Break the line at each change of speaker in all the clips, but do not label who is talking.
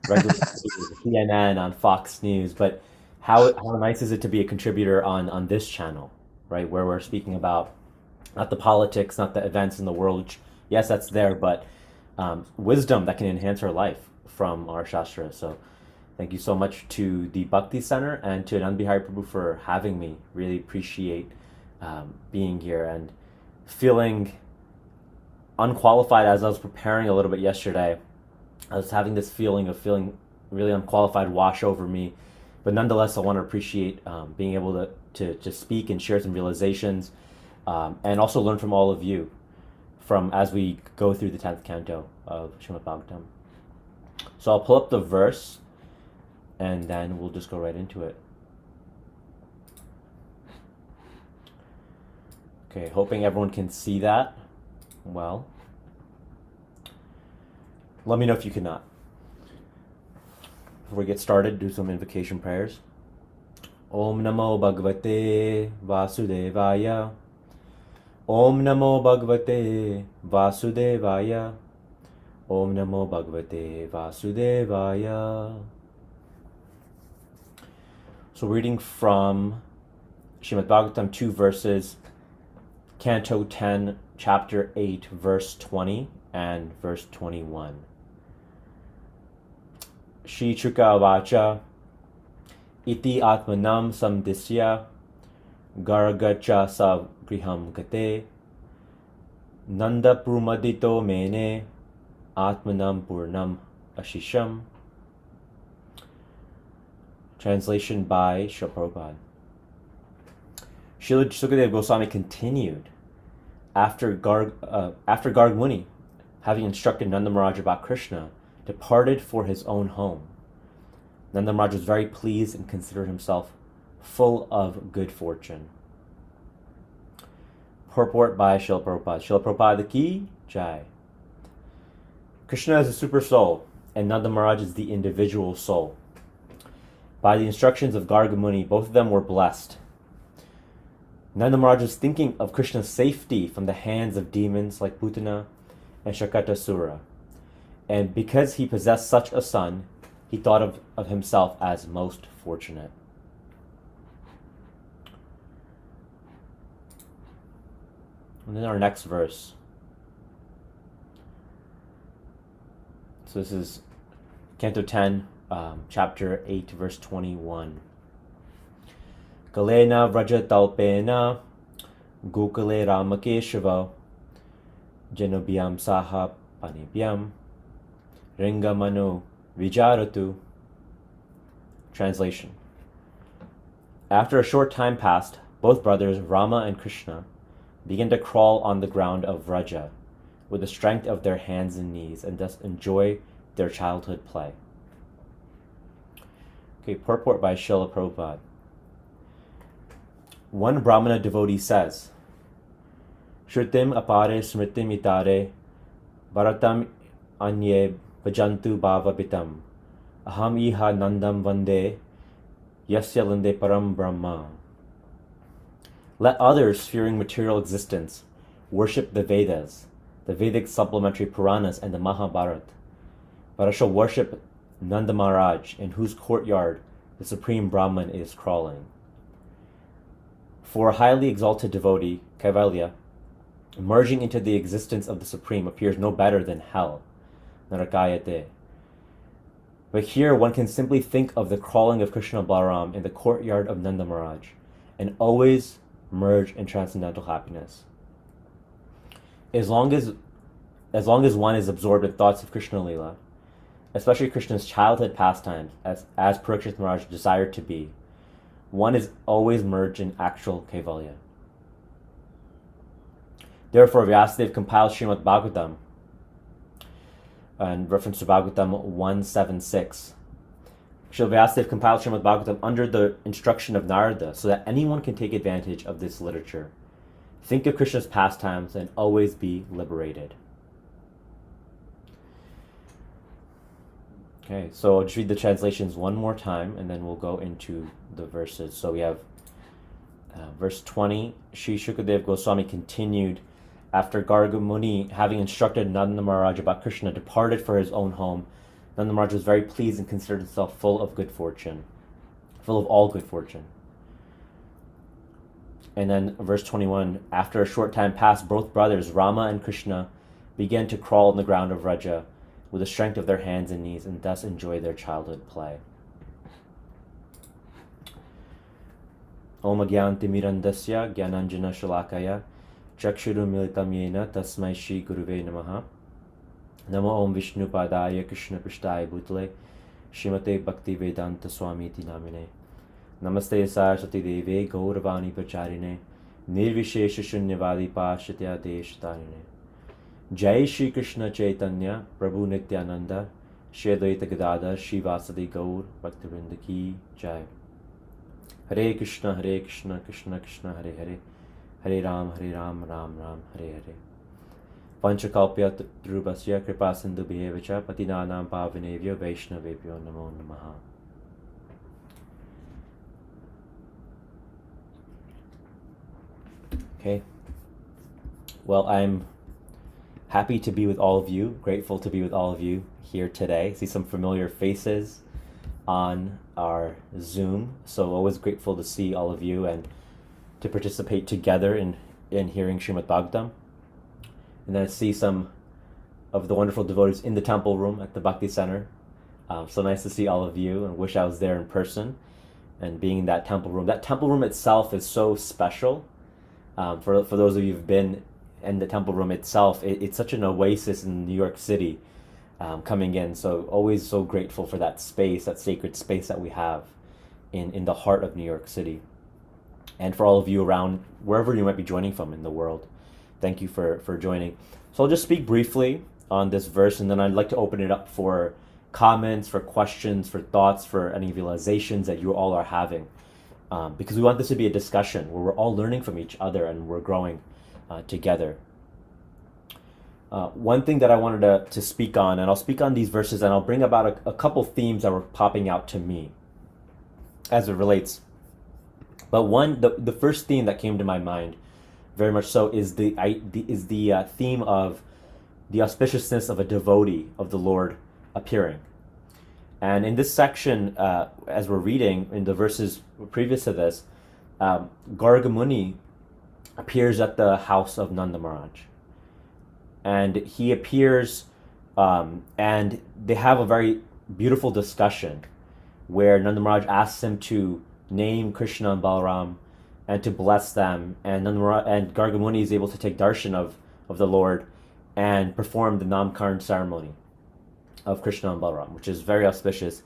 regular news, CNN, on Fox News, but how nice is it to be a contributor on this channel, right? Where we're speaking about not the politics, not the events in the world. Which, yes, that's there, but wisdom that can enhance our life from our Shastra. So thank you so much to the Bhakti Center and to Anand Bihari Prabhu for having me. Really appreciate being here and feeling unqualified as I was preparing a little bit yesterday. I was having this feeling of feeling really unqualified wash over me, but nonetheless, I want to appreciate being able to speak and share some realizations, and also learn from all of you from as we go through the 10th canto of Srimad Bhagavatam. So I'll pull up the verse and then we'll just go right into it. Okay, hoping everyone can see that well. Let me know if you cannot. Before we get started, do some invocation prayers. Om Namo Bhagavate Vasudevaya. Om Namo Bhagavate Vasudevaya. Om Namo Bhagavate Vasudevaya. So reading from Srimad Bhagavatam, 2 verses, Canto 10, Chapter 8, verse 20 and verse 21. Shri Chuka Vacha Iti Atmanam Samdisya Garga cha sa griham gate Nanda Prumadito Mene Atmanam Purnam Ashisham. Translation by Srila Prabhupada. Srila Sukadeva Goswami continued after Garg Muni, having instructed Nanda Maharaj about Krishna, departed for his own home. Nanda Maharaj was very pleased and considered himself full of good fortune. Purport by Srila Prabhupada. Srila Prabhupada ki jai. Krishna is a super soul, and Nanda Maharaj is the individual soul. By the instructions of Garga Muni, both of them were blessed. Nanda Maharaj was thinking of Krishna's safety from the hands of demons like Putana and Shakatasura. And because he possessed such a son, he thought of himself as most fortunate. And then our next verse. So this is Canto 10, Chapter 8, verse 21. Kalena Vraja Talpena Gokale Ramakeshava Janobhyam Saha Panibhyam Ringamanu Vijaratu. Translation. After a short time passed, both brothers, Rama and Krishna, began to crawl on the ground of Vraja with the strength of their hands and knees and thus enjoy their childhood play. Okay, purport by Srila Prabhupada. One Brahmana devotee says, Shrutim apare smritim itare bharatam anye bhajantu bhavapitam aham iha nandam vande yasya linde param brahma. Let others, fearing material existence, worship the Vedas, the Vedic supplementary Puranas, and the Mahabharata. But I shall worship Nanda Maharaj, in whose courtyard the Supreme Brahman is crawling. For a highly exalted devotee, Kaivalya, emerging into the existence of the Supreme appears no better than hell, Narakayate. But here one can simply think of the crawling of Krishna Balaram in the courtyard of Nanda Maharaj, and always merge in transcendental happiness. As long as one is absorbed in thoughts of Krishna Lila, especially Krishna's childhood pastimes, as Parikshit Maharaj desired to be, one is always merged in actual Kaivalya. Therefore, Vyasadeva compiled Srimad Bhagavatam, in reference to Bhagavatam 176. Srila Vyasadeva compiled Srimad Bhagavatam under the instruction of Narada so that anyone can take advantage of this literature, think of Krishna's pastimes, and always be liberated. Okay, so I'll just read the translations one more time and then we'll go into the verses. So we have verse 20, Sri Shukadev Goswami continued, after Garga Muni, having instructed Nanda Maharaj about Krishna, departed for his own home Nanda Maharaj was very pleased and considered himself full of good fortune, full of all good fortune. And then verse 21, after a short time passed, both brothers, Rama and Krishna, began to crawl on the ground of Vraja with the strength of their hands and knees, and thus enjoy their childhood play. Om Agyanti Mirandasya Gyananjana Shalakaya Chakshuru Militam Yena Tasmai Shri Guruve Namaha Namo Om Vishnu Padaya Krishna Prishtaya Bhutale Shrimate Bhakti Vedanta Swami Ti Namine Namaste Saraswati Deve Gauravani Pacharine Nirvishesha Shunyavadi Pashatya Deshtarine Jai Shri Krishna Chaitanya Prabhu Nityananda Shri Advaita Gadadhar Shri Vasadi Gaur Bhaktivinoda Ki Jai. Hare Krishna, Krishna Krishna, Hare Hare, Hare Ram, Ram Ram, Hare Hare. Panchakalpya Drubasya Kripa Sindhu Bhevacha Patinanam Pavanevyo Vaishnavebhyo Namo Namaha. Okay. Well, I'm happy to be with all of you, grateful to be with all of you here today. See some familiar faces on our Zoom, so always grateful to see all of you and to participate together in hearing Srimad Bhagavatam. And then I see some of the wonderful devotees in the temple room at the Bhakti Center. So nice to see all of you, and wish I was there in person and being in that temple room. That temple room itself is so special. For those of you who've been in the temple room itself, it's such an oasis in New York City. Coming in, so always so grateful for that space, that sacred space that we have in the heart of New York City. And for all of you around, wherever you might be joining from in the world, thank you for joining. So I'll just speak briefly on this verse, and then I'd like to open it up for comments, for questions, for thoughts, for any realizations that you all are having. Because we want this to be a discussion where we're all learning from each other and we're growing together. One thing that I wanted to speak on, and I'll speak on these verses, and I'll bring about a couple themes that were popping out to me as it relates. But the first theme that came to my mind, very much so, is the theme of the auspiciousness of a devotee of the Lord appearing. And in this section, as we're reading in the verses previous to this, Garga Muni appears at the house of Nanda Maharaj. And he appears, and they have a very beautiful discussion where Nanda Maharaj asks him to name Krishna and Balaram and to bless them. And Garga Muni is able to take darshan of the Lord and perform the Namkaran ceremony of Krishna and Balaram, which is very auspicious.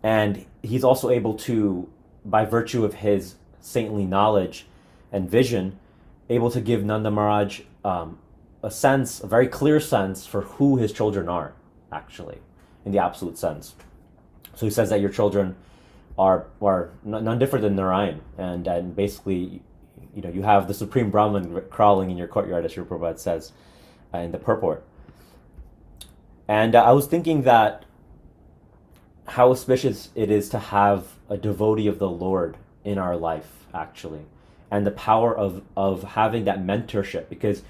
And he's also able to, by virtue of his saintly knowledge and vision, able to give Nanda Maharaj a very clear sense for who his children are, actually, in the absolute sense. So he says that your children are none different than Narayan, and basically, you have the Supreme Brahman crawling in your courtyard, as Srila Prabhupada says in the purport. And I was thinking that how auspicious it is to have a devotee of the Lord in our life, actually, and the power of having that mentorship, because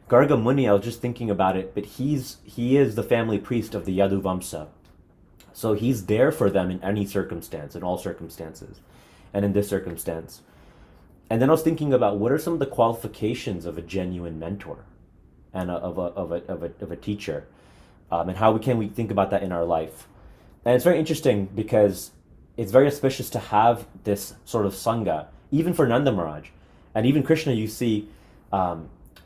Garga Muni, I was just thinking about it, but he is the family priest of the Yadu Vamsa. So he's there for them in any circumstance, in all circumstances, and in this circumstance. And then I was thinking about what are some of the qualifications of a genuine mentor and of a teacher, and how can we think about that in our life. And it's very interesting because it's very auspicious to have this sort of sangha, even for Nanda Maharaj. And even Krishna, you see,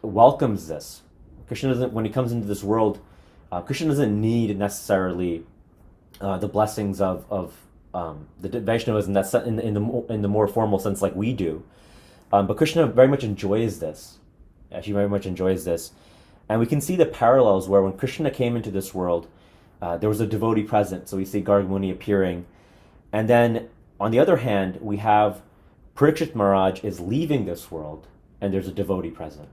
welcomes this. Krishna doesn't, when he comes into this world, Krishna doesn't need necessarily the blessings of the Vaishnavas in the more formal sense like we do. But Krishna very much enjoys this. She very much enjoys this. And we can see the parallels where when Krishna came into this world, there was a devotee present. So we see Garga Muni appearing. And then, on the other hand, we have Parikshit Maharaj is leaving this world, and there's a devotee present.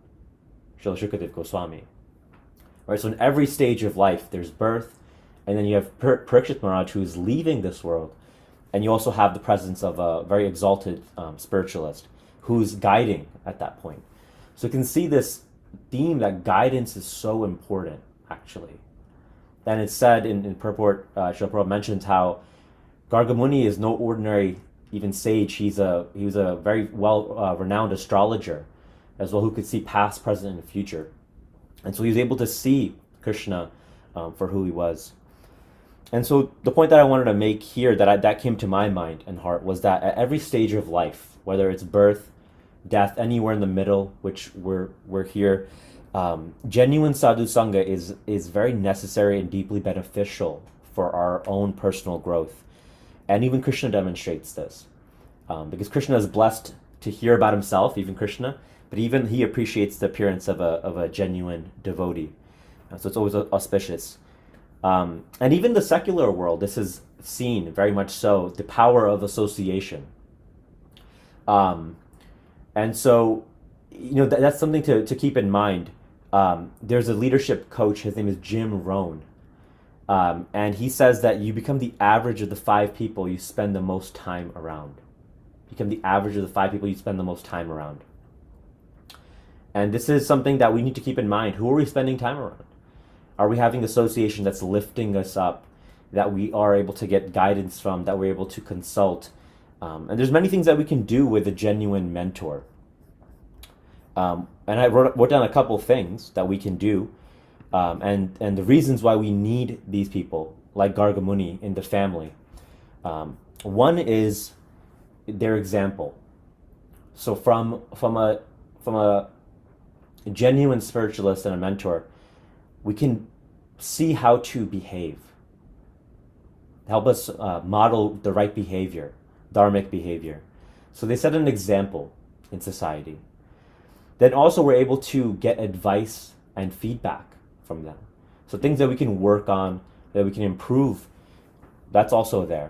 Srila Shukadev Goswami. Right, so in every stage of life, there's birth, and then you have Parikshit Maharaj who's leaving this world, and you also have the presence of a very exalted spiritualist who's guiding at that point. So you can see this theme that guidance is so important, actually. And it's said in purport, Srila Prabhupada mentions how Garga Muni is no ordinary even sage. He was a very well renowned astrologer as well, who could see past, present, and future. And so he was able to see Krishna for who he was. And so the point that I wanted to make here, that came to my mind and heart, was that at every stage of life, whether it's birth, death, anywhere in the middle, which we're here, genuine sadhu sangha is very necessary and deeply beneficial for our own personal growth. And even Krishna demonstrates this, because Krishna is blessed to hear about himself, even Krishna, but even he appreciates the appearance of a genuine devotee. So it's always auspicious. And even the secular world, this is seen very much so, the power of association. And so, that's something to keep in mind. There's a leadership coach, his name is Jim Rohn. And he says that you become the average of the 5 people you spend the most time around. Become the average of the 5 people you spend the most time around. And this is something that we need to keep in mind. Who are we spending time around? Are we having association that's lifting us up, that we are able to get guidance from, that we're able to consult? And there's many things that we can do with a genuine mentor. And I wrote down a couple things that we can do, and the reasons why we need these people, like Garga Muni, in the family. One is their example. So from a genuine spiritualist and a mentor, we can see how to behave, help us model the right behavior, dharmic behavior. So they set an example in society. Then also we're able to get advice and feedback from them. So things that we can work on, that we can improve, that's also there.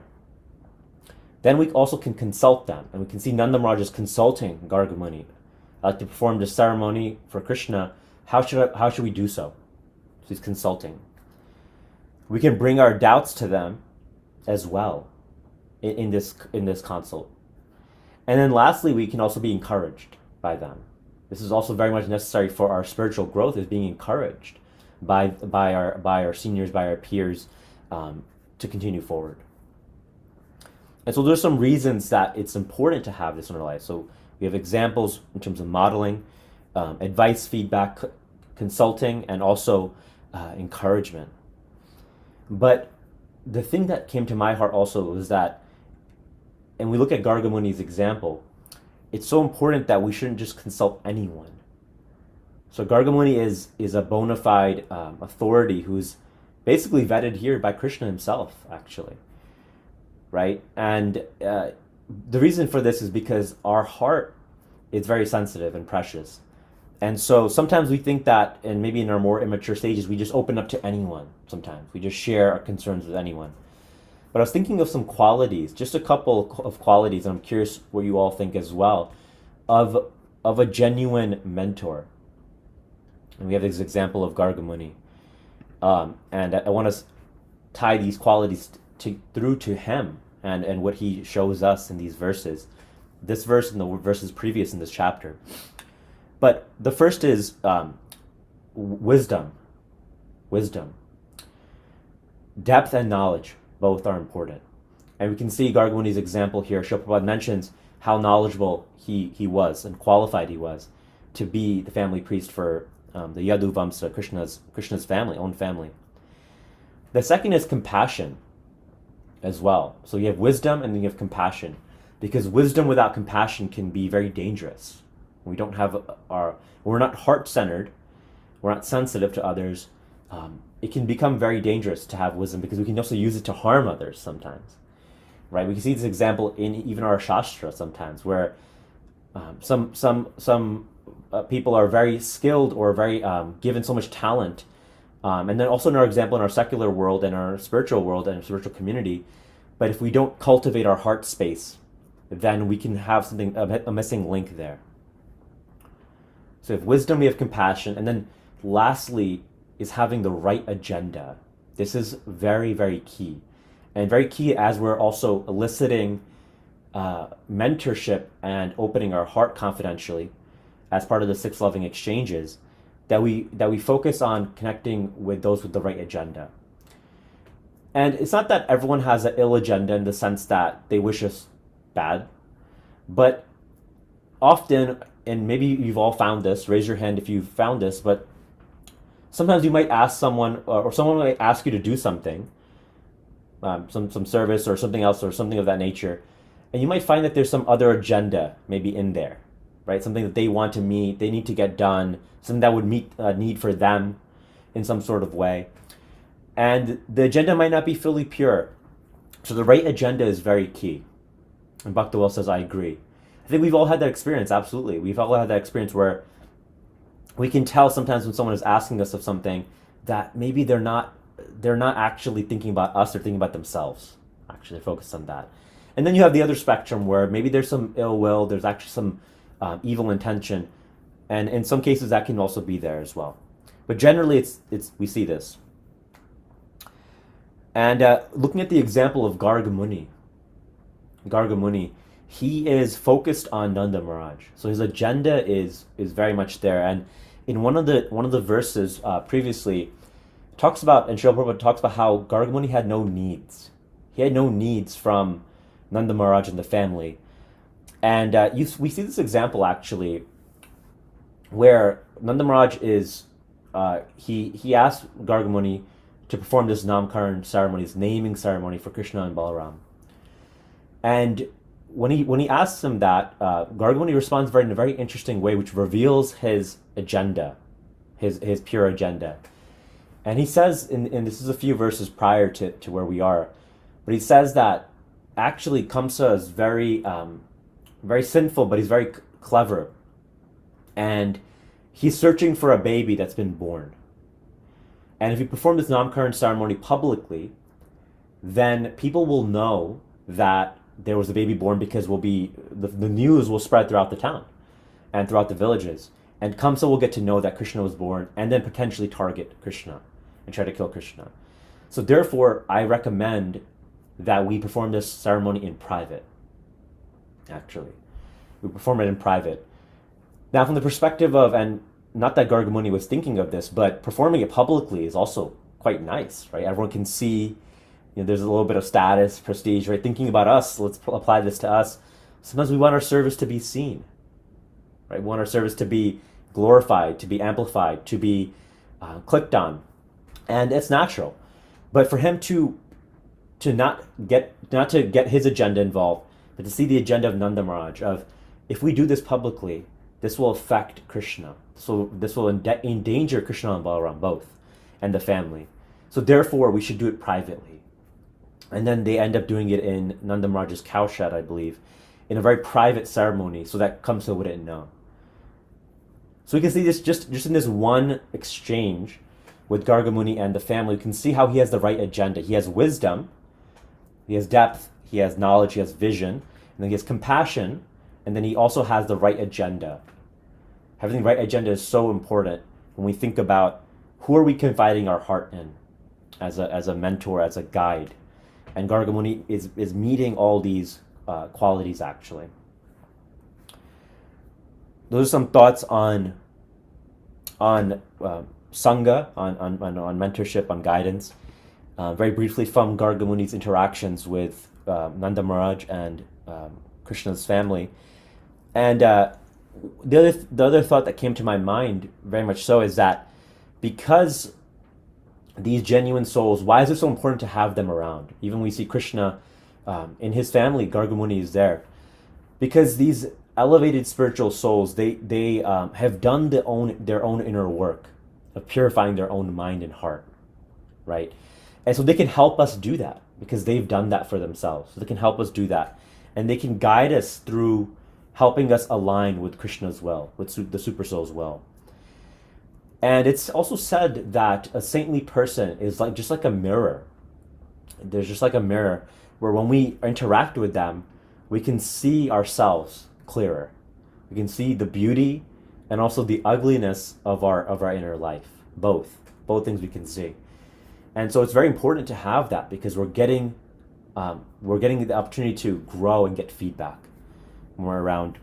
Then we also can consult them, and we can see Nanda Maharaj is consulting Garga Muni. To perform the ceremony for Krishna, how should we do so? So he's consulting. We can bring our doubts to them as well in this consult. And then lastly, we can also be encouraged by them. This is also very much necessary for our spiritual growth, is being encouraged by our seniors, by our peers, to continue forward. And so there's some reasons that it's important to have this in our life. So we have examples in terms of modeling, advice, feedback, consulting, and also encouragement. But the thing that came to my heart also was that, and we look at Garga Muni's example, it's so important that we shouldn't just consult anyone. So Garga Muni is a bona fide authority who's basically vetted here by Krishna himself, actually, right? And the reason for this is because our heart is very sensitive and precious. And so sometimes we think that, and maybe in our more immature stages, we just open up to anyone sometimes. We just share our concerns with anyone. But I was thinking of some qualities, just a couple of qualities, and I'm curious what you all think as well, of a genuine mentor. And we have this example of Garga Muni. And I want to tie these qualities through to him and what he shows us in these verses. This verse and the verses previous in this chapter. But the first is wisdom. Wisdom. Depth and knowledge, both are important. And we can see Garga Muni's example here. Srila Prabhupada mentions how knowledgeable he was and qualified he was to be the family priest for the Yadu Vamsa, Krishna's family, own family. The second is compassion as well. So you have wisdom and then you have compassion, because wisdom without compassion can be very dangerous. We don't have we're not heart-centered, we're not sensitive to others. It can become very dangerous to have wisdom, because we can also use it to harm others sometimes, right? We can see this example in even our Shastra sometimes, where some people are very skilled or very given so much talent. And then also in our example in our secular world and our spiritual world and spiritual community, but if we don't cultivate our heart space, then we can have something, a missing link there. So we have wisdom, we have compassion, and then lastly is having the right agenda. This is very, very key. And very key as we're also eliciting mentorship and opening our heart confidentially as part of the 6 loving exchanges, that we focus on connecting with those with the right agenda. And it's not that everyone has an ill agenda in the sense that they wish us bad, but often, and maybe you've all found this, raise your hand if you've found this, but sometimes you might ask someone, or someone might ask you to do something, some service or something else or something of that nature, and you might find that there's some other agenda maybe in there, right? Something that they want to meet, they need to get done, something that would meet a need for them in some sort of way. And the agenda might not be fully pure. So the right agenda is very key. And Bhakta says, I agree. I think we've all had that experience, absolutely. We've all had that experience where we can tell sometimes when someone is asking us of something that maybe they're not actually thinking about us, they're thinking about themselves. Actually, they're focused on that. And then you have the other spectrum where maybe there's some ill will, there's actually some evil intention, and in some cases that can also be there as well. But generally, it's we see this. And looking at the example of Garga Muni, he is focused on Nanda Maharaj. So his agenda is very much there. And in one of the verses previously, talks about, and Srila Prabhupada talks about how Garga Muni had no needs. He had no needs from Nanda Maharaj and the family. And we see this example actually, where Nanda Maharaj is he asked Garga Muni to perform this namkaran ceremony, this naming ceremony for Krishna and Balaram. And when he asks him that, Garga Muni responds in a very interesting way, which reveals his agenda, his pure agenda. And he says, and this is a few verses prior to where we are, but he says that actually Kamsa is very sinful, but he's very clever. And he's searching for a baby that's been born. And if you perform this namkaran ceremony publicly, then people will know that there was a baby born because the news will spread throughout the town and throughout the villages. And Kamsa will get to know that Krishna was born and then potentially target Krishna and try to kill Krishna. So therefore, I recommend that we perform this ceremony in private, actually. We perform it in private. Now, from the perspective of, and not that Garga Muni was thinking of this, but performing it publicly is also quite nice, right? Everyone can see, there's a little bit of status, prestige, right? Thinking about us, let's apply this to us. Sometimes we want our service to be seen, right? We want our service to be glorified, to be amplified, to be clicked on, and it's natural. But for him to not to get his agenda involved, but to see the agenda of Nanda Maharaj, of if we do this publicly, this will affect Krishna. So this will endanger Krishna and Balaram both, and the family. So therefore, we should do it privately. And then they end up doing it in Nanda Maharaj's cowshed, I believe, in a very private ceremony, so that Kamsa wouldn't know. So we can see this just in this one exchange with Garga Muni and the family. We can see how he has the right agenda. He has wisdom, he has depth, he has knowledge, he has vision, and then he has compassion, and then he also has the right agenda. Having the right agenda is so important when we think about who are we confiding our heart in as a mentor, as a guide. And Garga Muni is meeting all these qualities, actually. Those are some thoughts on Sangha, on mentorship, on guidance. Very briefly from Garga Muni's interactions with Nanda Maharaj and Krishna's family. And the other thought that came to my mind, very much so, is that because these genuine souls, why is it so important to have them around? Even we see Krishna in his family, Garga Muni is there. Because these elevated spiritual souls, they have done their own inner work of purifying their own mind and heart, right? And so they can help us do that because they've done that for themselves. So they can help us do that. And they can guide us through helping us align with Krishna's will, with the super soul's will. And it's also said that a saintly person is just like a mirror. There's just like a mirror where when we interact with them, we can see ourselves clearer. We can see the beauty and also the ugliness of our inner life. Both things we can see. And so it's very important to have that because we're getting the opportunity to grow and get feedback when we're around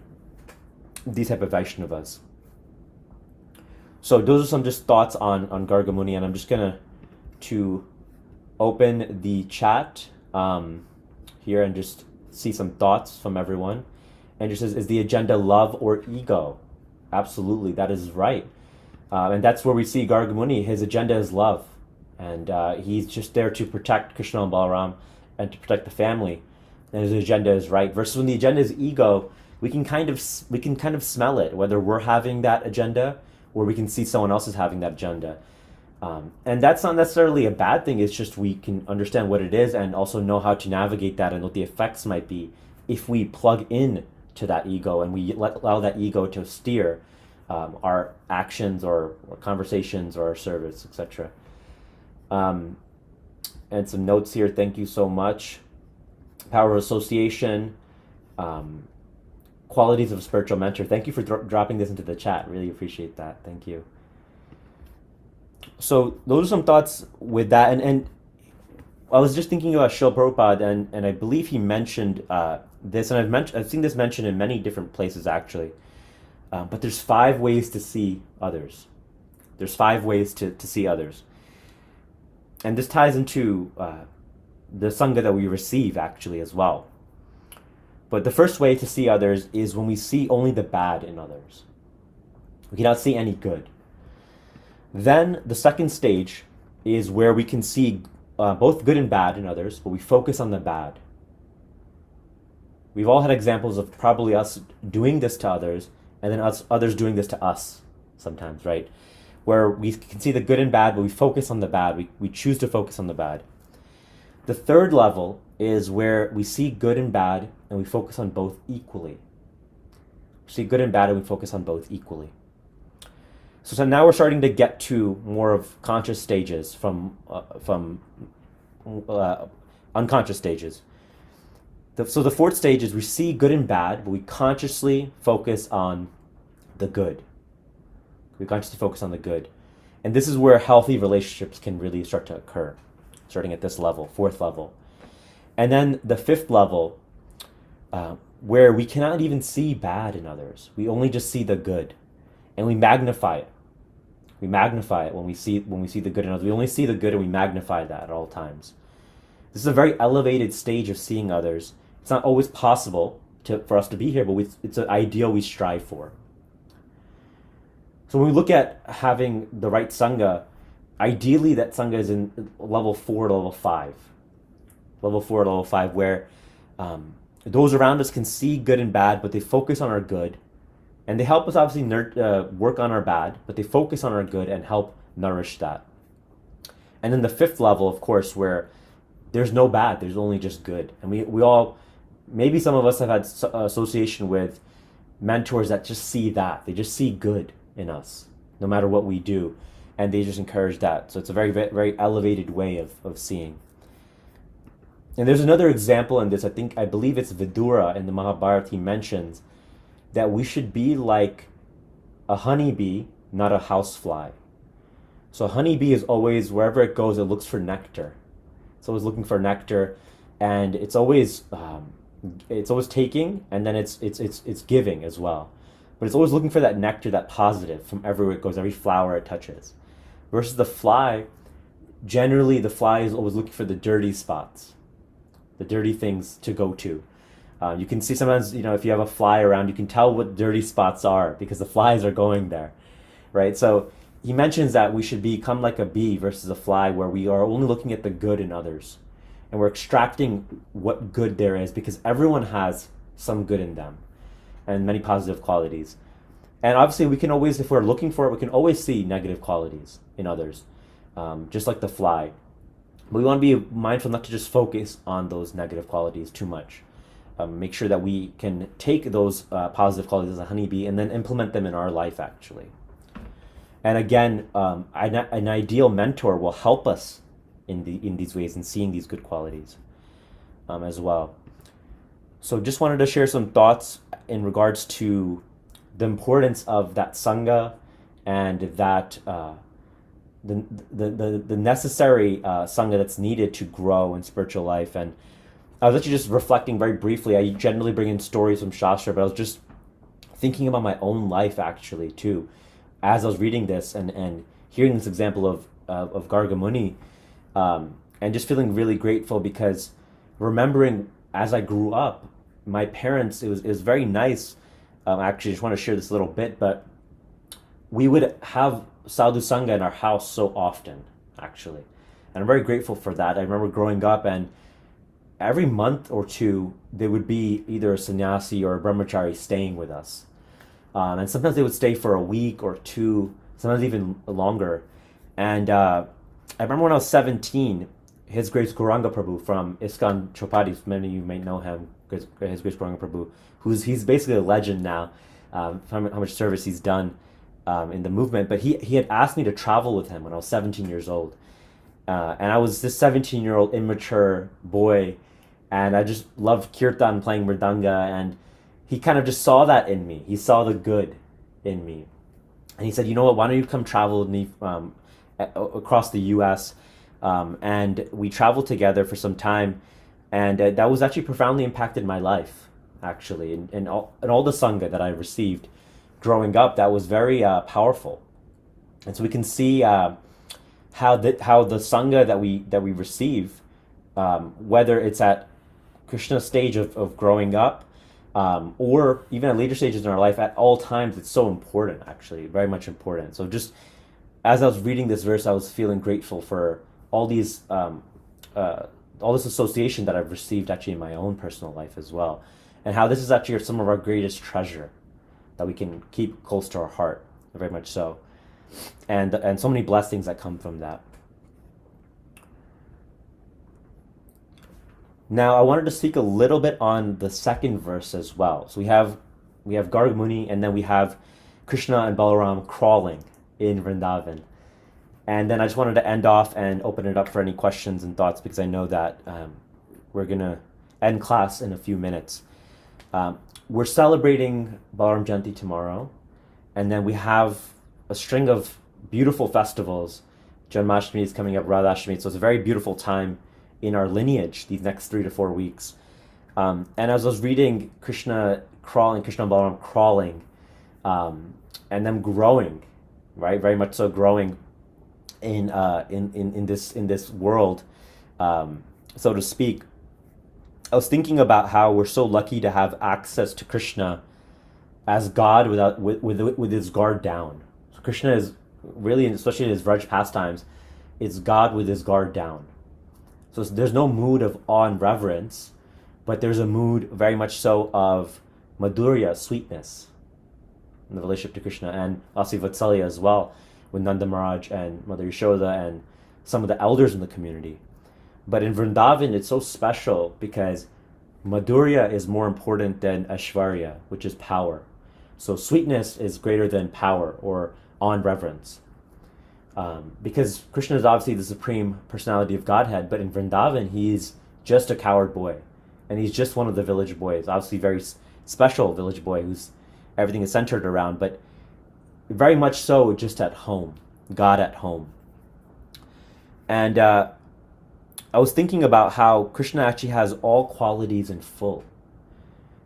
these type of Vaishnavas. So those are some just thoughts on Garga Muni, and I'm just gonna to open the chat here and just see some thoughts from everyone. And just says, is the agenda love or ego? Absolutely, that is right. And that's where we see Garga Muni. His agenda is love. And he's just there to protect Krishna and Balaram and to protect the family. And his agenda is right. Versus when the agenda is ego, we can kind of smell it, whether we're having that agenda or we can see someone else is having that agenda. And that's not necessarily a bad thing. It's just we can understand what it is and also know how to navigate that and what the effects might be if we plug in to that ego and we allow that ego to steer our actions or conversations or our service, etc. And some notes here. Thank you so much. Power of association. Qualities of a spiritual mentor. Thank you for dropping this into the chat. Really appreciate that. Thank you. So those are some thoughts with that. And I was just thinking about Srila Prabhupada, and I believe he mentioned this, and I've seen this mentioned in many different places actually. But there's 5 ways to see others. There's 5 ways to see others. And this ties into the Sangha that we receive actually as well. But the first way to see others is when we see only the bad in others. We cannot see any good. Then the second stage is where we can see both good and bad in others, but we focus on the bad. We've all had examples of probably us doing this to others, and then others doing this to us sometimes, right? Where we can see the good and bad, but we focus on the bad. We choose to focus on the bad. The third level is where we see good and bad, and we focus on both equally. We see good and bad, and we focus on both equally. So now we're starting to get to more of conscious stages from unconscious stages. So the fourth stage is we see good and bad, but we consciously focus on the good. We consciously focus on the good. And this is where healthy relationships can really start to occur, starting at this level, fourth level. And then the fifth level, where we cannot even see bad in others. We only just see the good, and we magnify it. We magnify it when we see the good in others. We only see the good, and we magnify that at all times. This is a very elevated stage of seeing others. It's not always possible for us to be here, but it's an ideal we strive for. So when we look at having the right Sangha, ideally that Sangha is in level 4 to level 5. Level 4 to level 5, where those around us can see good and bad, but they focus on our good. And they help us obviously work on our bad, but they focus on our good and help nourish that. And then the fifth level, of course, where there's no bad, there's only just good. And we all, maybe some of us have had association with mentors that just see that. They just see good in us, no matter what we do. And they just encourage that. So it's a very, very elevated way of seeing. And there's another example in this. I believe it's Vidura in the Mahabharata. He mentions that we should be like a honeybee, not a housefly. So a honeybee is always, wherever it goes, it looks for nectar. It's always looking for nectar, and it's always taking, and then it's giving as well. But it's always looking for that nectar, that positive, from everywhere it goes, every flower it touches. Versus the fly, generally the fly is always looking for the dirty spots, the dirty things to go to. You can see sometimes, if you have a fly around, you can tell what dirty spots are because the flies are going there, right? So he mentions that we should become like a bee versus a fly, where we are only looking at the good in others. And we're extracting what good there is, because everyone has some good in them and many positive qualities. And obviously we can always, if we're looking for it, we can always see negative qualities in others, just like the fly. But we want to be mindful not to just focus on those negative qualities too much. Make sure that we can take those positive qualities as a honeybee and then implement them in our life, actually. And again, an ideal mentor will help us in these ways, in seeing these good qualities as well. So just wanted to share some thoughts in regards to the importance of that Sangha and that the necessary Sangha that's needed to grow in spiritual life. And I was actually just reflecting very briefly. I generally bring in stories from Shastra, but I was just thinking about my own life actually too, as I was reading this and hearing this example of Garga Muni. and just feeling really grateful because remembering as I grew up, my parents, it was very nice. Actually, I just want to share this little bit, but we would have sadhu sangha in our house so often, actually. And I'm very grateful for that. I remember growing up, and every month or two, there would be either a sannyasi or a brahmachari staying with us. And sometimes they would stay for a week or two, sometimes even longer. And I remember when I was 17, His Grace Gauranga Prabhu from ISKCON Chopati, many of you may know him, His Grace Gauranga Prabhu, he's basically a legend now, how much service he's done in the movement. But he had asked me to travel with him when I was 17 years old. And I was this 17-year-old immature boy, and I just loved kirtan, playing mridanga, and he kind of just saw that in me. He saw the good in me. And he said, you know what, why don't you come travel with me across the U.S.? And we traveled together for some time, and that was actually profoundly impacted my life, actually, and all the sangha that I received growing up. That was very powerful. And so we can see how the sangha that we receive, whether it's at Krishna's stage of growing up, or even at later stages in our life, at all times, it's so important, actually, very much important. So just as I was reading this verse, I was feeling grateful for all these, all this association that I've received actually in my own personal life as well, and how this is actually some of our greatest treasure that we can keep close to our heart, very much so, and so many blessings that come from that. Now, I wanted to speak a little bit on the second verse as well. So we have Garga Muni, and then we have Krishna and Balaram crawling in Vrindavan. And then I just wanted to end off and open it up for any questions and thoughts, because I know that we're going to end class in a few minutes. We're celebrating Balaram Jayanti tomorrow, and then we have a string of beautiful festivals. Janmashtami is coming up, Radhashtami, so it's a very beautiful time in our lineage these next 3 to 4 weeks. And as I was reading Krishna and Balaram crawling, and them growing, right, very much so growing in this world, so to speak, I was thinking about how we're so lucky to have access to Krishna as God with his guard down. So Krishna is really, especially in his Vraj pastimes, it's God with his guard down. So there's no mood of awe and reverence, but there's a mood very much so of madhurya, sweetness, in the relationship to Krishna, and Asi Vatsalya as well, with Nanda Maharaj and Mother Yashoda and some of the elders in the community. But in Vrindavan, it's so special because madhurya is more important than Aishwarya, which is power. So sweetness is greater than power or awe and reverence. Because Krishna is obviously the supreme personality of Godhead, but in Vrindavan, he's just a coward boy. And he's just one of the village boys, obviously very special village boy whose everything is centered around, but very much so just at home, God at home. And I was thinking about how Krishna actually has all qualities in full.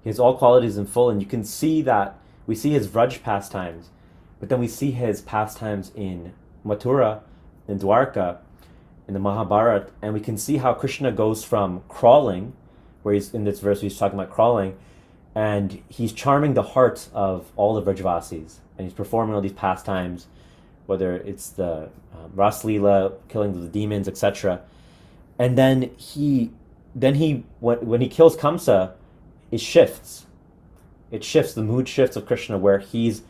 He has all qualities in full, and you can see that we see his Vraj pastimes, but then we see his pastimes in Mathura, in Dwarka, in the Mahabharata, and we can see how Krishna goes from crawling, where he's in this verse he's talking about crawling, and he's charming the hearts of all the Vrajavasis, and he's performing all these pastimes, whether it's the Ras Leela, killing the demons, etc. And then when he kills Kamsa, it shifts. It shifts, the mood shifts of Krishna, where he's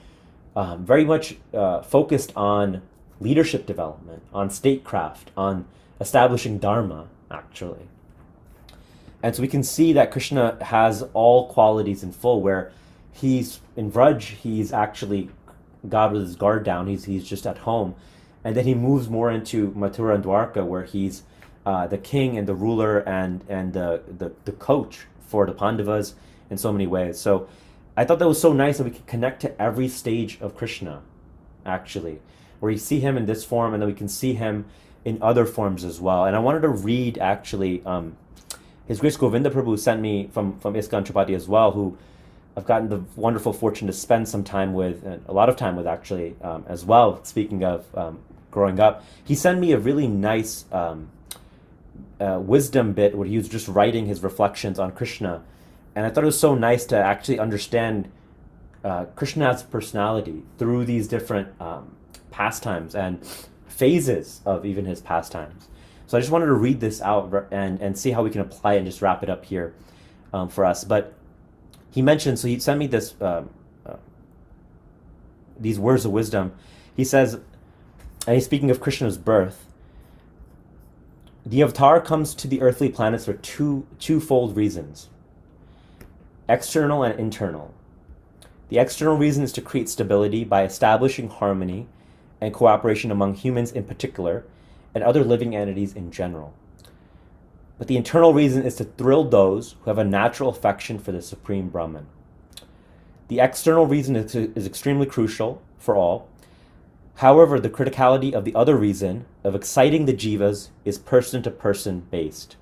very much focused on leadership development, on statecraft, on establishing dharma, actually. And so we can see that Krishna has all qualities in full, where he's in Vraj, he's actually God with his guard down, he's just at home. And then he moves more into Mathura and Dwarka, where he's the king and the ruler and the coach for the Pandavas in so many ways. So I thought that was so nice that we could connect to every stage of Krishna, actually, where you see him in this form, and then we can see him in other forms as well. And I wanted to read, actually, His Grace Govinda Prabhu sent me from ISKCON Chapati as well, who I've gotten the wonderful fortune to spend some time with, and a lot of time with, actually, as well, speaking of growing up. He sent me a really nice wisdom bit where he was just writing his reflections on Krishna. And I thought it was so nice to actually understand Krishna's personality through these different pastimes and phases of even his pastimes. So I just wanted to read this out and see how we can apply it and just wrap it up here for us. But he mentioned, so he sent me this these words of wisdom. He says, and he's speaking of Krishna's birth, the avatar comes to the earthly planets for twofold reasons, external and internal. The external reason is to create stability by establishing harmony and cooperation among humans in particular and other living entities in general. But the internal reason is to thrill those who have a natural affection for the Supreme Brahman. The external reason is extremely crucial for all. However, the criticality of the other reason of exciting the jivas is person-to-person based,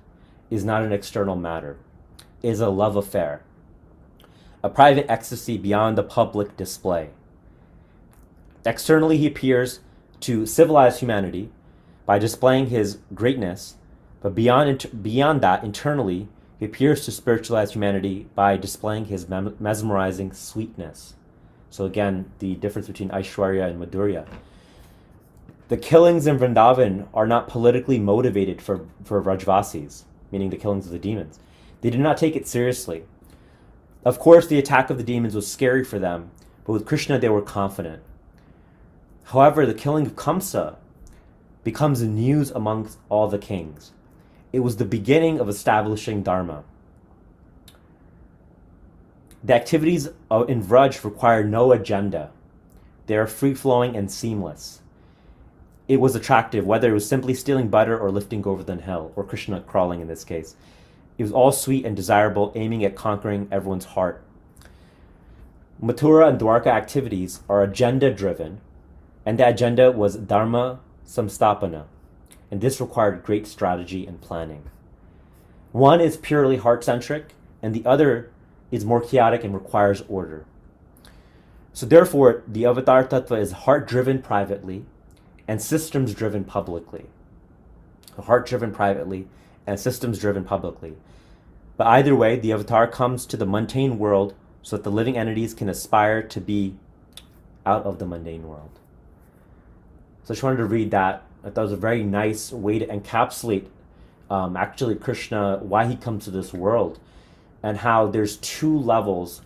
is not an external matter, is a love affair, a private ecstasy beyond the public display. Externally, he appears to civilize humanity by displaying his greatness, but beyond that, internally, he appears to spiritualize humanity by displaying his mesmerizing sweetness. So again, the difference between Aishwarya and Madhurya. The killings in Vrindavan are not politically motivated for Vrajvasis, meaning the killings of the demons. They did not take it seriously. Of course, the attack of the demons was scary for them, but with Krishna they were confident. However, the killing of Kamsa becomes news amongst all the kings. It was the beginning of establishing Dharma. The activities in Vraj require no agenda. They are free-flowing and seamless. It was attractive, whether it was simply stealing butter or lifting Govardhan Hill, or Krishna crawling in this case. It was all sweet and desirable, aiming at conquering everyone's heart. Mathura and Dwarka activities are agenda-driven, and the agenda was Dharma Samstapana, and this required great strategy and planning. One is purely heart-centric, and the other is more chaotic and requires order. So therefore, the Avatar Tattva is heart-driven privately and systems-driven publicly. Heart-driven privately and systems-driven publicly. But either way, the Avatar comes to the mundane world so that the living entities can aspire to be out of the mundane world. So I just wanted to read that. I thought it was a very nice way to encapsulate actually Krishna, why he comes to this world, and how there's two levels,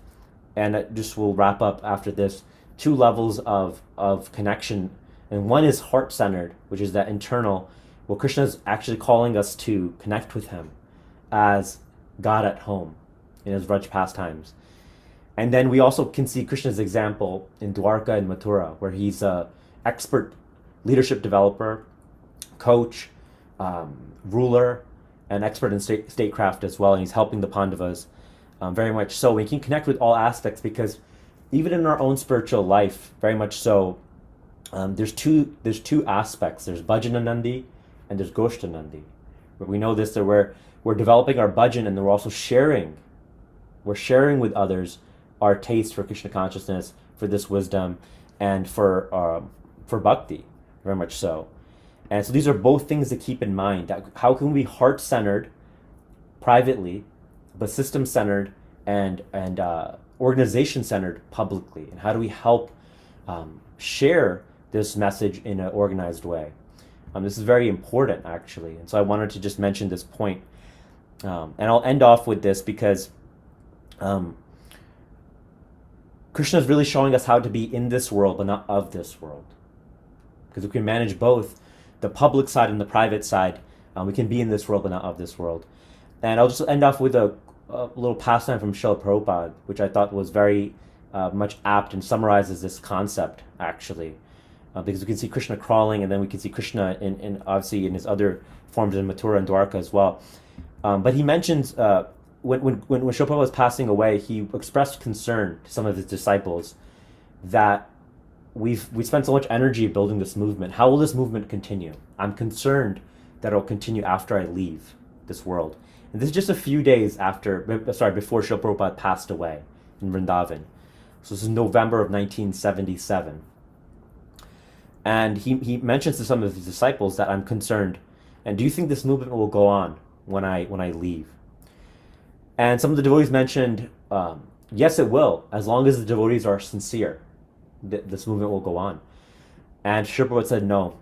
and I just will wrap up after this, two levels of connection. And one is heart-centered, which is that internal, where Krishna is actually calling us to connect with him as God at home in his Vraj pastimes. And then we also can see Krishna's example in Dwarka and Mathura, where he's an expert leadership developer, coach, ruler, and expert in statecraft as well. And he's helping the Pandavas very much so. We can connect with all aspects because even in our own spiritual life, very much so, there's two aspects. There's Bhajananandi and there's Goshtanandi. But we know this, that we're developing our bhajan, and then we're also sharing. We're sharing with others our taste for Krishna consciousness, for this wisdom, and for bhakti, very much so. And so these are both things to keep in mind. How can we be heart-centered privately, but system-centered and organization-centered publicly? And how do we help share this message in an organized way? This is very important, actually. And so I wanted to just mention this point. And I'll end off with this because Krishna is really showing us how to be in this world, but not of this world. Because we can manage both the public side and the private side. We can be in this world, but not of this world. And I'll just end off with a little pastime from Srila Prabhupada, which I thought was very much apt and summarizes this concept, actually. Because we can see Krishna crawling, and then we can see Krishna in obviously in his other forms in Mathura and Dwarka as well. But he mentions when Srila Prabhupada was passing away, he expressed concern to some of his disciples that we spent so much energy building this movement. How will this movement continue? I'm concerned that it'll continue after I leave this world. And this is just a few days before Srila Prabhupada passed away in Vrindavan. So this is November of 1977. And he mentions to some of his disciples that I'm concerned And do you think this movement will go on when I leave? And some of the devotees mentioned, yes, it will, as long as the devotees are sincere. This movement will go on. And Srila Prabhupada said no.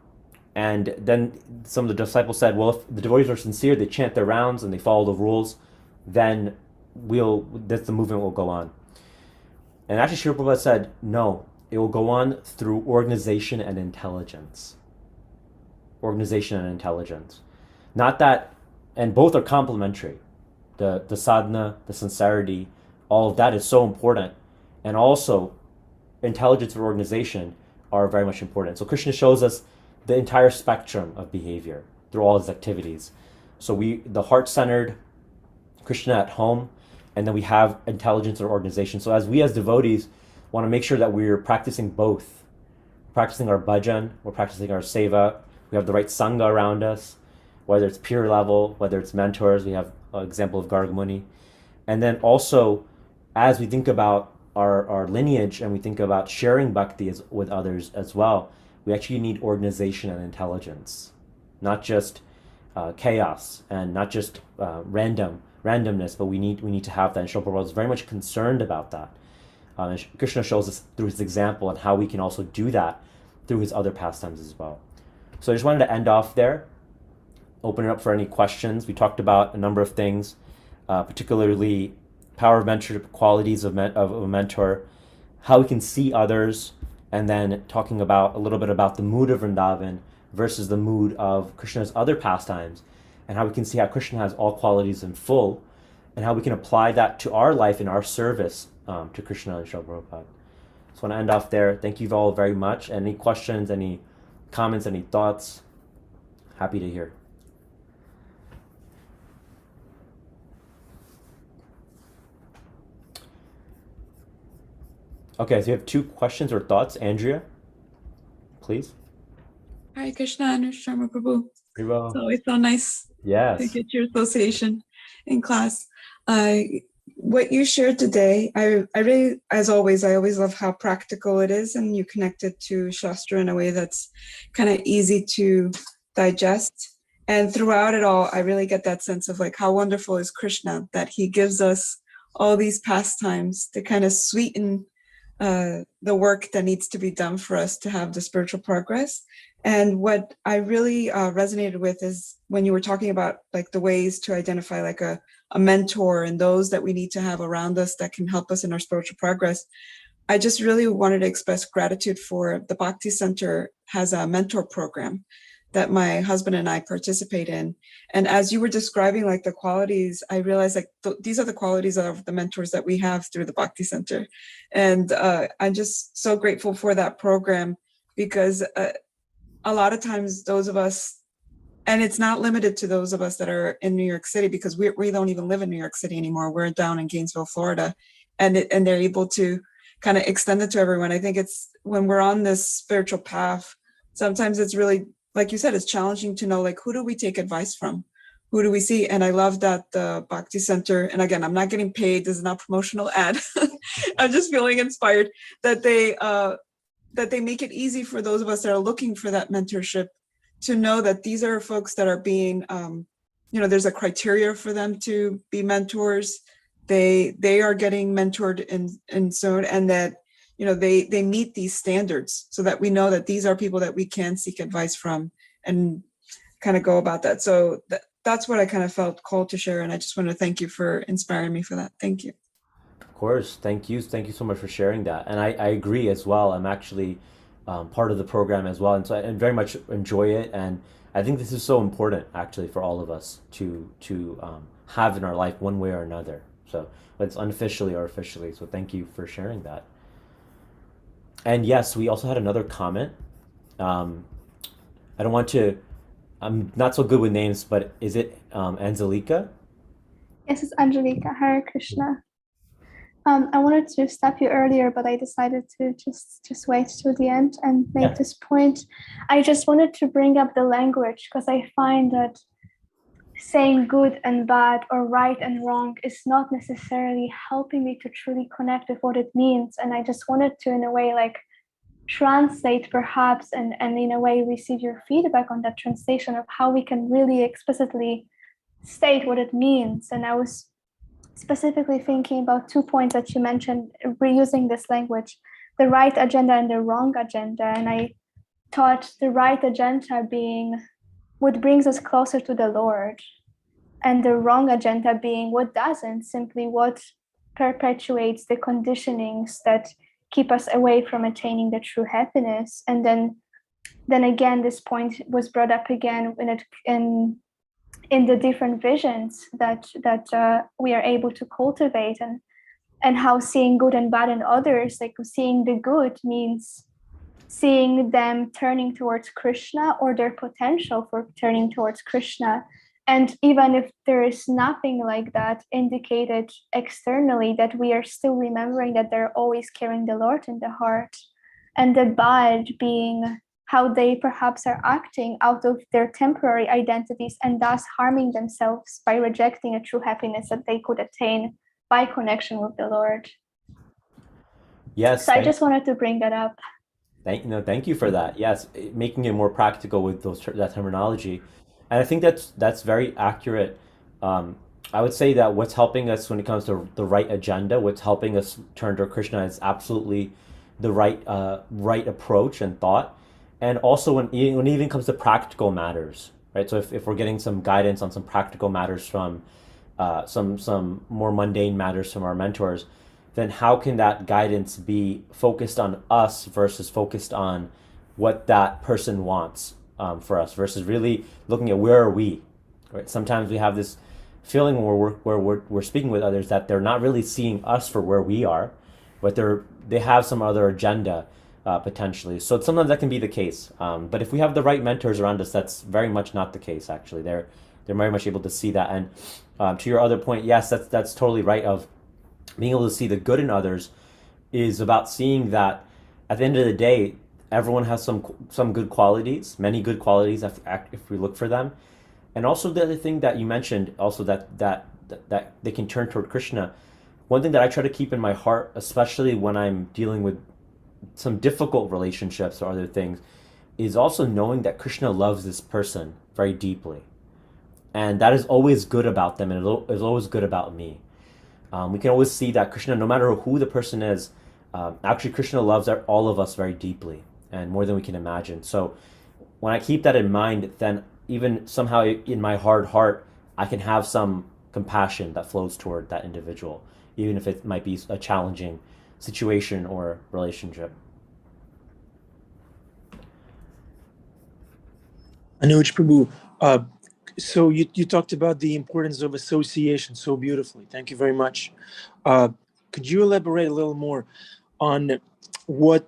And then some of the disciples said, well, if the devotees are sincere, they chant their rounds and they follow the rules, then the movement will go on. And actually, Srila Prabhupada said, no, it will go on through organization and intelligence. Organization and intelligence. Not that, and both are complementary. The sadhana, the sincerity, all of that is so important. And also, intelligence and organization are very much important. So Krishna shows us the entire spectrum of behavior through all his activities. So the heart-centered, Krishna at home, and then we have intelligence or organization. So as devotees want to make sure that we're practicing both, practicing our bhajan, we're practicing our seva, we have the right sangha around us, whether it's peer level, whether it's mentors, we have an example of Garga Muni. And then also, as we think about our lineage and we think about sharing bhakti with others as well, we actually need organization and intelligence, not just chaos and not just randomness, but we need to have that. And Srila Prabhupada is very much concerned about that. And Krishna shows us through his example and how we can also do that through his other pastimes as well. So I just wanted to end off there, open it up for any questions. We talked about a number of things, particularly power of mentorship, qualities of a mentor, how we can see others, and then talking about a little bit about the mood of Vrindavan versus the mood of Krishna's other pastimes, and how we can see how Krishna has all qualities in full, and how we can apply that to our life in our service to Krishna and Srila Prabhupada. So I want to end off there. Thank you all very much. Any questions, any comments, any thoughts? Happy to hear. Okay, so you have 2 questions or thoughts. Andrea, please.
Hi, Krishna, Anuj, Sharma Prabhu.
Very well.
It's always so nice to get your association in class. What you shared today, I really, as always, I always love how practical it is, and you connect it to Shastra in a way that's kind of easy to digest. And throughout it all, I really get that sense of like how wonderful is Krishna, that he gives us all these pastimes to kind of sweeten the work that needs to be done for us to have the spiritual progress. And what I really resonated with is when you were talking about like the ways to identify like a mentor and those that we need to have around us that can help us in our spiritual progress. I just really wanted to express gratitude for the Bhakti Center has a mentor program that my husband and I participate in. And as you were describing like the qualities, I realized like these are the qualities of the mentors that we have through the Bhakti Center. And I'm just so grateful for that program, because a lot of times those of us, and it's not limited to those of us that are in New York City, because we don't even live in New York City anymore. We're down in Gainesville, Florida, and they're able to kind of extend it to everyone. I think it's when we're on this spiritual path, sometimes it's really, like you said, it's challenging to know, like, who do we take advice from? Who do we see? And I love that the Bhakti Center, and again, I'm not getting paid. This is not a promotional ad. I'm just feeling inspired that they make it easy for those of us that are looking for that mentorship to know that these are folks that are being, there's a criteria for them to be mentors. They are getting mentored and soon, and that, they meet these standards so that we know that these are people that we can seek advice from and kind of go about that. So that's what I kind of felt called to share. And I just want to thank you for inspiring me for that. Thank you.
Of course, thank you. Thank you so much for sharing that. And I agree as well. I'm actually part of the program as well. And so I very much enjoy it. And I think this is so important actually for all of us to have in our life one way or another. So whether it's unofficially or officially. So thank you for sharing that. And yes, we also had another comment. I don't want to, I'm not so good with names, but is it Angelica?
Yes, it's Angelica. Hare Krishna. I wanted to stop you earlier, but I decided to just wait till the end and make this point. I just wanted to bring up the language, because I find that saying good and bad or right and wrong is not necessarily helping me to truly connect with what it means. And I just wanted to, in a way, like translate perhaps and in a way receive your feedback on that translation of how we can really explicitly state what it means. And I was specifically thinking about 2 points that you mentioned, reusing this language, the right agenda and the wrong agenda. And I thought the right agenda being what brings us closer to the Lord, and the wrong agenda being what doesn't, simply what perpetuates the conditionings that keep us away from attaining the true happiness. And then again, this point was brought up again in the different visions that we are able to cultivate, and how seeing good and bad in others, like seeing the good means seeing them turning towards Krishna, or their potential for turning towards Krishna. And even if there is nothing like that indicated externally, that we are still remembering that they're always carrying the Lord in the heart. And the bad being how they perhaps are acting out of their temporary identities, and thus harming themselves by rejecting a true happiness that they could attain by connection with the Lord.
Yes.
So I just wanted to bring that up.
Thank you for that. Yes, making it more practical with that terminology, and I think that's very accurate. I would say that what's helping us when it comes to the right agenda, what's helping us turn to Krishna, is absolutely the right approach and thought, and also when it even comes to practical matters, right? So if we're getting some guidance on some practical matters from some more mundane matters from our mentors, then how can that guidance be focused on us versus focused on what that person wants for us, versus really looking at where are we, right? Sometimes we have this feeling where we're speaking with others that they're not really seeing us for where we are, but they have some other agenda potentially. So sometimes that can be the case. But if we have the right mentors around us, that's very much not the case. Actually, they're very much able to see that. And to your other point, yes, that's totally right. Of being able to see the good in others is about seeing that at the end of the day, everyone has some good qualities, many good qualities if we look for them. And also the other thing that you mentioned, also that they can turn toward Krishna. One thing that I try to keep in my heart, especially when I'm dealing with some difficult relationships or other things, is also knowing that Krishna loves this person very deeply. And that is always good about them, and it is always good about me. We can always see that Krishna, no matter who the person is, actually Krishna loves all of us very deeply, and more than we can imagine. So when I keep that in mind, then even somehow in my hard heart, I can have some compassion that flows toward that individual, even if it might be a challenging situation or relationship.
Anuj Prabhu, so you talked about the importance of association so beautifully. Thank you very much. Could you elaborate a little more on what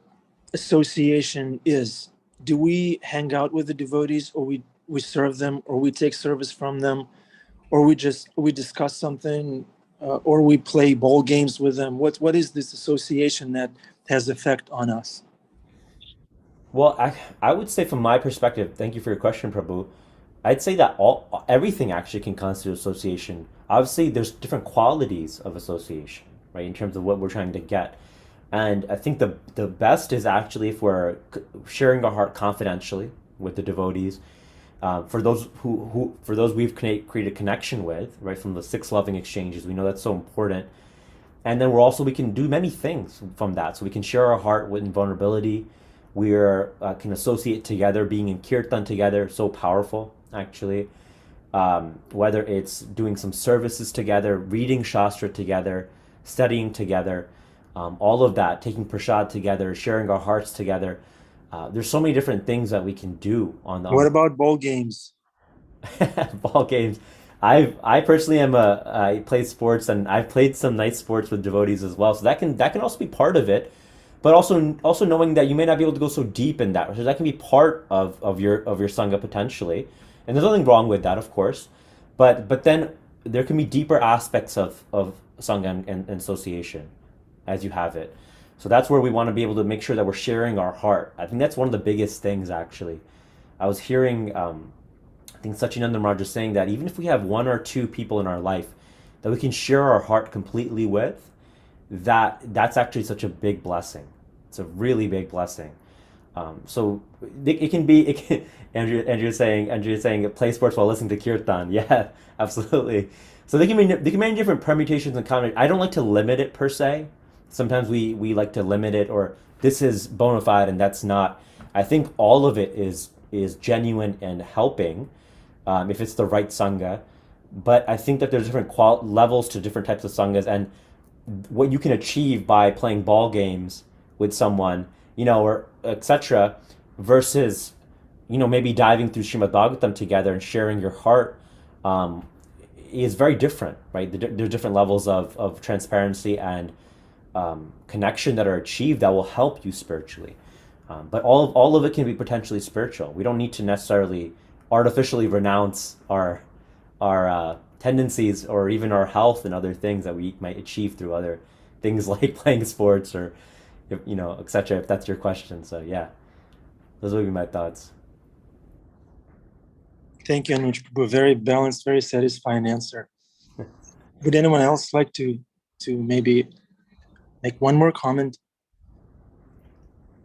association is? Do we hang out with the devotees, or we serve them, or we take service from them, or we discuss something, or we play ball games with them? What is this association that has effect on us?
Well, I would say from my perspective, thank you for your question, Prabhu. I'd say that everything actually can constitute association. Obviously, there's different qualities of association, right, in terms of what we're trying to get. And I think the best is actually if we're sharing our heart confidentially with the devotees, for those for those we've created connection with, right, from the 6 loving exchanges. We know that's so important. And then we can do many things from that. So we can share our heart with vulnerability. We can associate together, being in kirtan together, so powerful, actually. Whether it's doing some services together, reading Shastra together, studying together, all of that, taking prasad together, sharing our hearts together. There's so many different things that we can do on the.
What about ball games?
Ball games. I personally I play sports, and I've played some night sports with devotees as well. So that can also be part of it. But also knowing that you may not be able to go so deep in that, so that can be part of your sangha potentially, and there's nothing wrong with that, of course. But then there can be deeper aspects of sangha and association, as you have it. So that's where we want to be able to make sure that we're sharing our heart. I think that's one of the biggest things, actually. I was hearing, I think Sachinanda Maharaj was saying that even if we have 1 or 2 people in our life that we can share our heart completely with, that's actually such a big blessing. It's a really big blessing. So it can be. It can, Andrew's saying play sports while listening to kirtan. Yeah, absolutely. So they can be many different permutations and combinations. I don't like to limit it per se. Sometimes we like to limit it, or this is bona fide and that's not. I think all of it is genuine and helping, if it's the right sangha. But I think that there's different levels to different types of sanghas, and what you can achieve by playing ball games with someone, or etc., versus, maybe diving through Srimad Bhagavatam together and sharing your heart, is very different, right? There's different levels of transparency and connection that are achieved that will help you spiritually. But all of it can be potentially spiritual. We don't need to necessarily artificially renounce our tendencies or even our health and other things that we might achieve through other things like playing sports or, etc., if that's your question. So yeah, those would be my thoughts.
Thank you, Anuj. Very balanced, very satisfying answer. Would anyone else like to maybe make one more comment?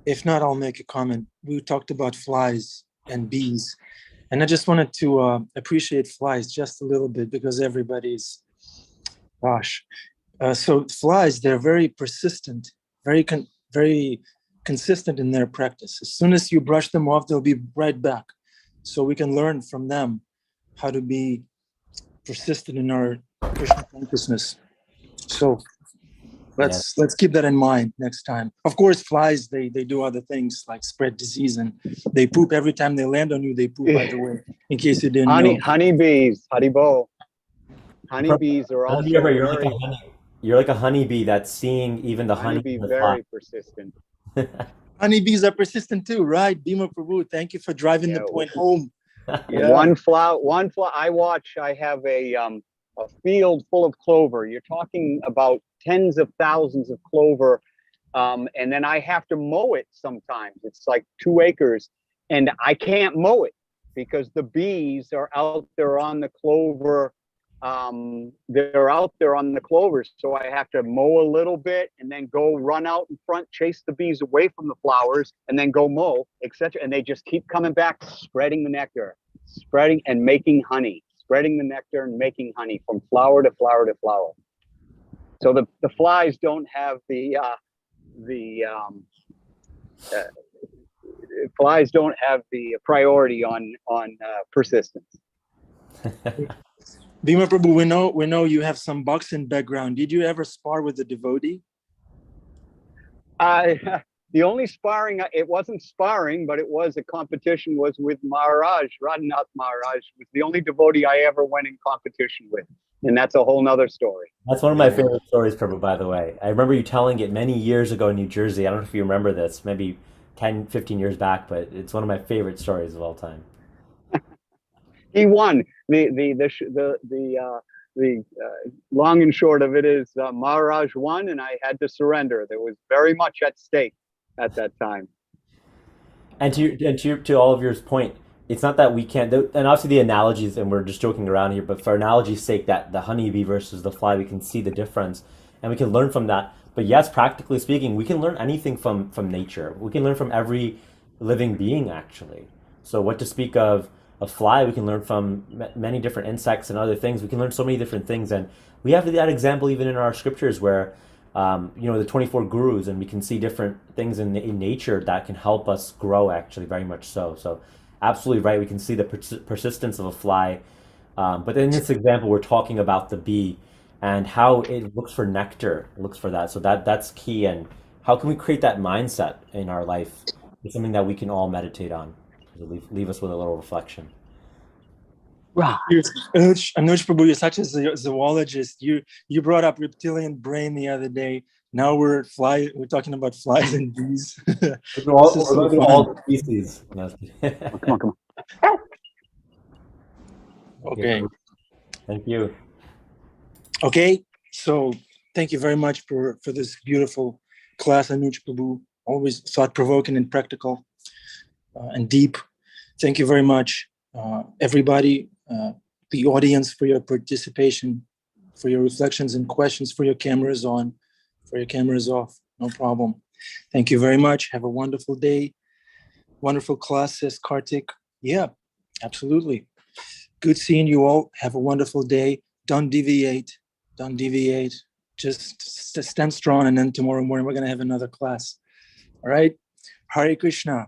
If not, I'll make a comment. We talked about flies and bees, and I just wanted to appreciate flies just a little bit, because everybody's, so flies, they're very persistent, very consistent in their practice. As soon as you brush them off, they'll be right back. So we can learn from them how to be persistent in our Krishna consciousness. So let's keep that in mind next time. Of course, flies, they do other things like spread disease, and they poop every time they land on you. They poop, by the way, in case you didn't know.
Honeybees, Haribo. Honeybees are also
you're like a honeybee that's seeing even the
honeybee very persistent.
Honeybees are persistent too, right? Bhima Prabhu, thank you for driving the point home.
One flower. I have a field full of clover. You're talking about tens of thousands of clover. And then I have to mow it sometimes. It's like 2 acres, and I can't mow it because the bees are out there on the clover. They're out there on the clover. So I have to mow a little bit and then go run out in front, chase the bees away from the flowers, and then go mow, etc. And they just keep coming back, spreading the nectar, spreading and making honey, spreading the nectar and making honey from flower to flower to flower. So the flies don't have flies don't have the priority on persistence.
Bhima Prabhu, we know you have some boxing background. Did you ever spar with a devotee?
The only sparring, it wasn't sparring, but it was a competition, was with Maharaj. Radhanath Maharaj was the only devotee I ever went in competition with. And that's a whole nother story.
That's one of my favorite stories, Prabhu, by the way. I remember you telling it many years ago in New Jersey. I don't know if you remember this, maybe 10, 15 years back, but it's one of my favorite stories of all time.
He won. The long and short of it is Maharaj won, and I had to surrender. There was very much at stake at that time.
And to all of your point, it's not that we can't, and obviously the analogies, and we're just joking around here, but for analogy's sake, that the honeybee versus the fly, we can see the difference, and we can learn from that. But yes, practically speaking, we can learn anything from nature. We can learn from every living being, actually. So what to speak of a fly, we can learn from many different insects and other things. We can learn so many different things, and we have that example even in our scriptures where, the 24 gurus, and we can see different things in nature that can help us grow, actually, very much so. So absolutely right, we can see the persistence of a fly, but in this example, we're talking about the bee and how it looks for nectar, looks for that. So that's key, and how can we create that mindset in our life? It's something that we can all meditate on. Leave us with a little reflection.
Right. Anuj Prabhu, you're such a zoologist. You brought up reptilian brain the other day. Now we're talking about flies and bees.
We're all species.
Come on.
Okay.
Thank you.
Okay, so thank you very much for this beautiful class, Anuj Prabhu. Always thought-provoking and practical and deep. Thank you very much, everybody, the audience, for your participation, for your reflections and questions, for your cameras on, for your cameras off. No problem. Thank you very much. Have a wonderful day. Wonderful class, says Kartik. Yeah, absolutely. Good seeing you all. Have a wonderful day. Don't deviate. Don't deviate. Just stand strong. And then tomorrow morning, we're going to have another class. All right. Hare Krishna.